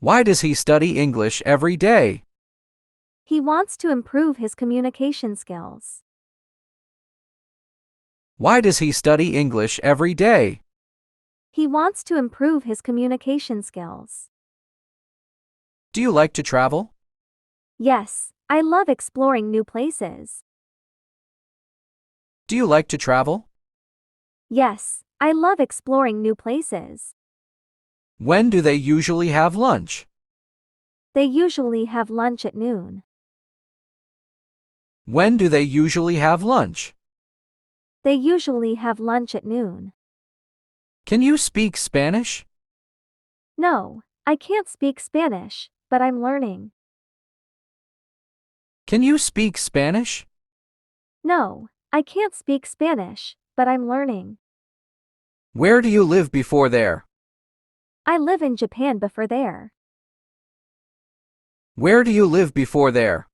Why does he study English every day? He wants to improve his communication skills. Why does he study English every day? He wants to improve his communication skills. Do you like to travel? Yes, I love exploring new places. Do you like to travel? Yes, I love exploring new places. When do they usually have lunch? They usually have lunch at noon. When do they usually have lunch? They usually have lunch at noon. Can you speak Spanish? No, I can't speak Spanish, but I'm learning. Can you speak Spanish? No, I can't speak Spanish, but I'm learning. Where do you live before there? I live in Japan before there. Where do you live before there?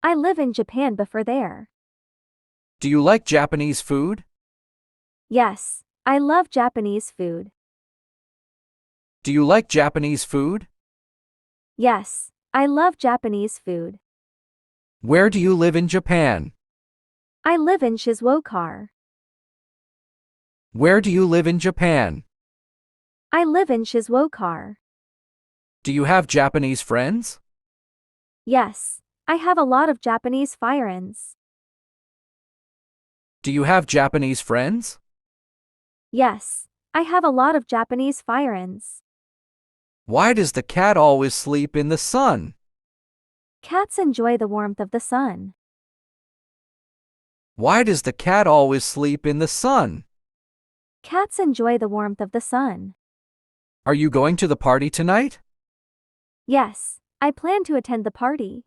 I live in Japan before there. Do you like Japanese food? Yes, I love Japanese food. Do you like Japanese food? Yes, I love Japanese food. Where do you live in Japan? I live in Shizuoka. Where do you live in Japan? I live in Shizuoka. Do you have Japanese friends? Yes, I have a lot of Japanese friends. Do you have Japanese friends? Yes, I have a lot of Japanese friends. Why does the cat always sleep in the sun? Cats enjoy the warmth of the sun. Why does the cat always sleep in the sun? Cats enjoy the warmth of the sun. Are you going to the party tonight? Yes, I plan to attend the party.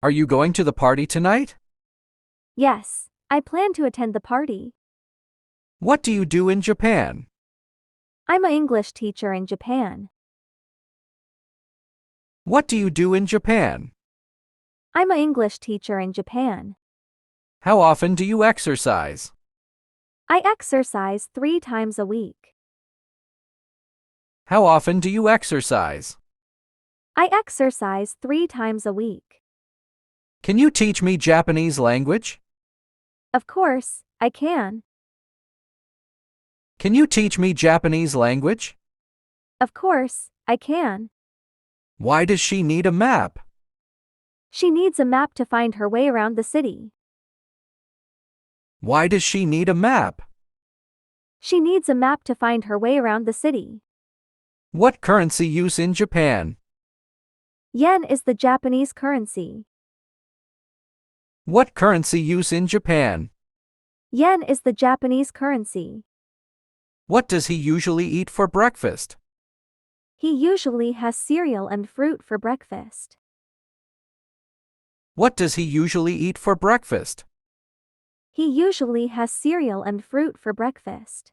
Are you going to the party tonight? Yes, I plan to attend the party. What do you do in Japan? I'm an English teacher in Japan. What do you do in Japan? I'm an English teacher in Japan. How often do you exercise? I exercise 3 times a week. How often do you exercise? I exercise 3 times a week. Can you teach me Japanese language? Of course, I can. Can you teach me Japanese language? Of course, I can. Why does she need a map? She needs a map to find her way around the city. Why does she need a map? She needs a map to find her way around the city. What currency use in Japan? Yen is the Japanese currency. What currency use in Japan? Yen is the Japanese currency. What does he usually eat for breakfast? He usually has cereal and fruit for breakfast. What does he usually eat for breakfast? He usually has cereal and fruit for breakfast.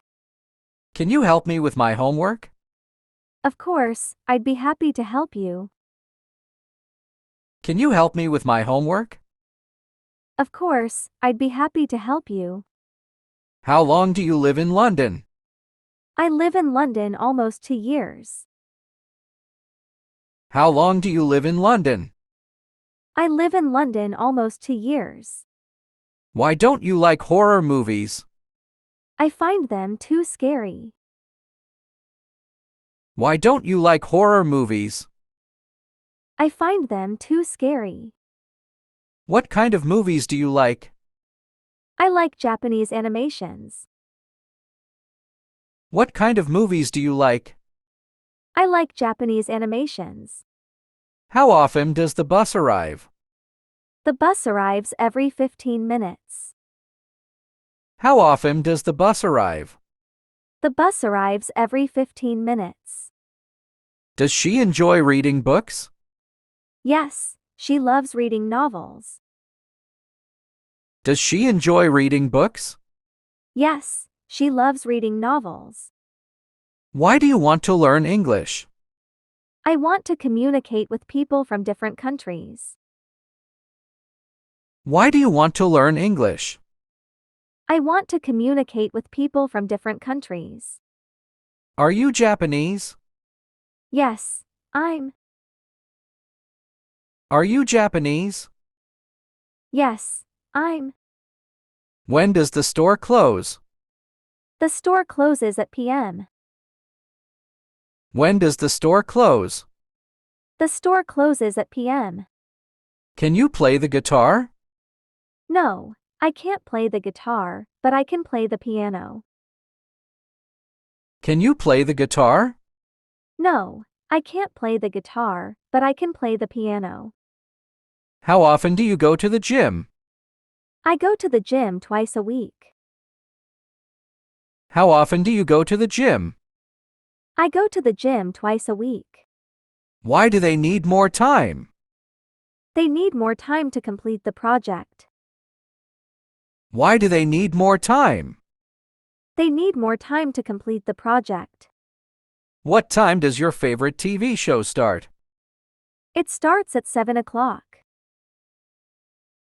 Can you help me with my homework? Of course, I'd be happy to help you. Can you help me with my homework? Of course, I'd be happy to help you. How long do you live in London? I live in London almost 2 years. How long do you live in London? I live in London almost 2 years. Why don't you like horror movies? I find them too scary. Why don't you like horror movies? I find them too scary. What kind of movies do you like? I like Japanese animations. What kind of movies do you like? I like Japanese animations. How often does the bus arrive? The bus arrives every 15 minutes. How often does the bus arrive? The bus arrives every 15 minutes. Does she enjoy reading books? Yes, she loves reading novels. Does she enjoy reading books? Yes, she loves reading novels. Why do you want to learn English? I want to communicate with people from different countries. Why do you want to learn English? I want to communicate with people from different countries. Are you Japanese? Yes, I'm. Are you Japanese? Yes, I'm. When does the store close? The store closes at p.m. When does the store close? The store closes at p.m. Can you play the guitar? No, I can't play the guitar, but I can play the piano. Can you play the guitar? No, I can't play the guitar, but I can play the piano. How often do you go to the gym? I go to the gym twice a week. How often do you go to the gym? I go to the gym twice a week. Why do they need more time? They need more time to complete the project. Why do they need more time? They need more time to complete the project. What time does your favorite TV show start? It starts at 7 o'clock.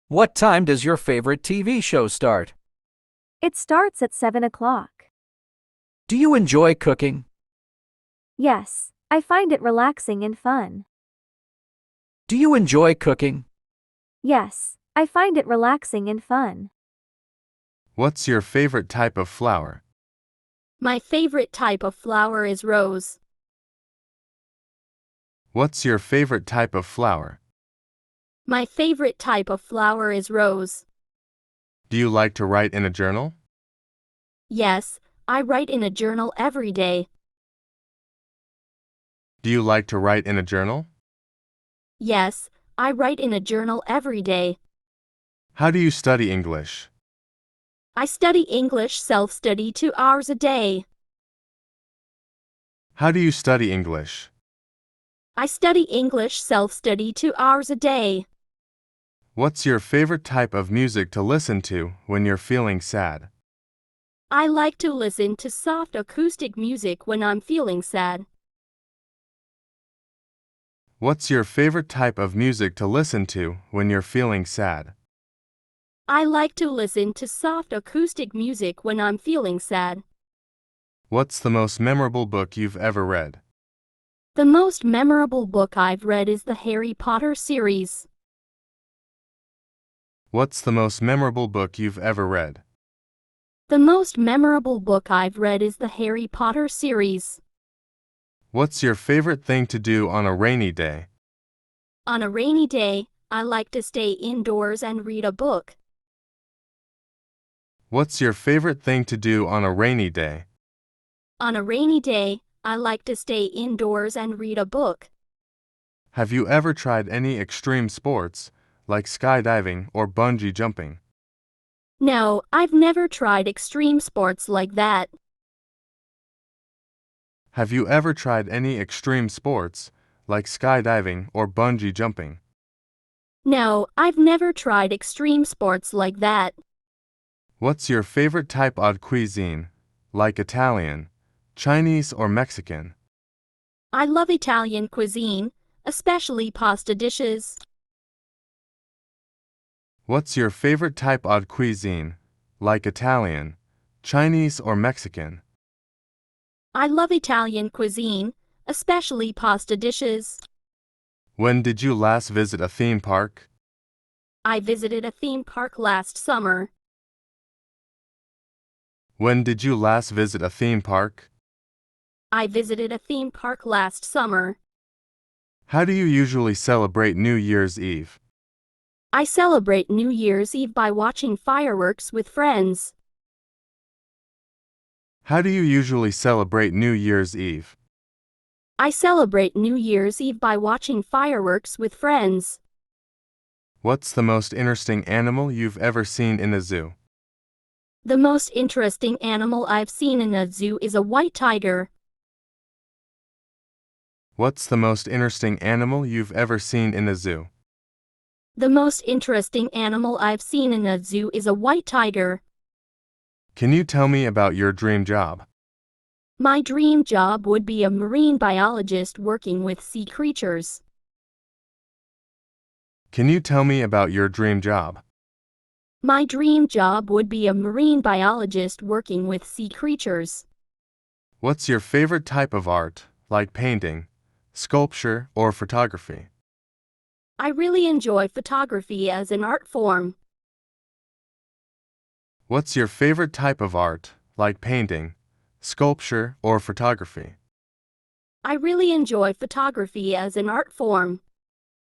What time does your favorite TV show start? It starts at 7 o'clock. Do you enjoy cooking? Yes, I find it relaxing and fun. Do you enjoy cooking? Yes, I find it relaxing and fun. What's your favorite type of flower? My favorite type of flower is rose. What's your favorite type of flower? My favorite type of flower is rose. Do you like to write in a journal? Yes, I write in a journal every day. Do you like to write in a journal? Yes, I write in a journal every day. How do you study English? I study English self-study 2 hours a day. How do you study English? I study English self-study 2 hours a day. What's your favorite type of music to listen to when you're feeling sad? I like to listen to soft acoustic music when I'm feeling sad. What's your favorite type of music to listen to when you're feeling sad? I like to listen to soft acoustic music when I'm feeling sad. What's the most memorable book you've ever read? The most memorable book I've read is the Harry Potter series. What's the most memorable book you've ever read? The most memorable book I've read is the Harry Potter series. What's your favorite thing to do on a rainy day? On a rainy day, I like to stay indoors and read a book. What's your favorite thing to do on a rainy day? On a rainy day, I like to stay indoors and read a book. Have you ever tried any extreme sports, like skydiving or bungee jumping? No, I've never tried extreme sports like that. Have you ever tried any extreme sports, like skydiving or bungee jumping? No, I've never tried extreme sports like that. What's your favorite type of cuisine, like Italian, Chinese or Mexican? I love Italian cuisine, especially pasta dishes. What's your favorite type of cuisine, like Italian, Chinese or Mexican? I love Italian cuisine, especially pasta dishes. When did you last visit a theme park? I visited a theme park last summer. When did you last visit a theme park? I visited a theme park last summer. How do you usually celebrate New Year's Eve? I celebrate New Year's Eve by watching fireworks with friends. How do you usually celebrate New Year's Eve? I celebrate New Year's Eve by watching fireworks with friends. What's the most interesting animal you've ever seen in a zoo? The most interesting animal I've seen in a zoo is a white tiger. What's the most interesting animal you've ever seen in a zoo? The most interesting animal I've seen in a zoo is a white tiger. Can you tell me about your dream job? My dream job would be a marine biologist working with sea creatures. Can you tell me about your dream job? My dream job would be a marine biologist working with sea creatures. What's your favorite type of art, like painting, sculpture, or photography? I really enjoy photography as an art form. What's your favorite type of art, like painting, sculpture, or photography? I really enjoy photography as an art form.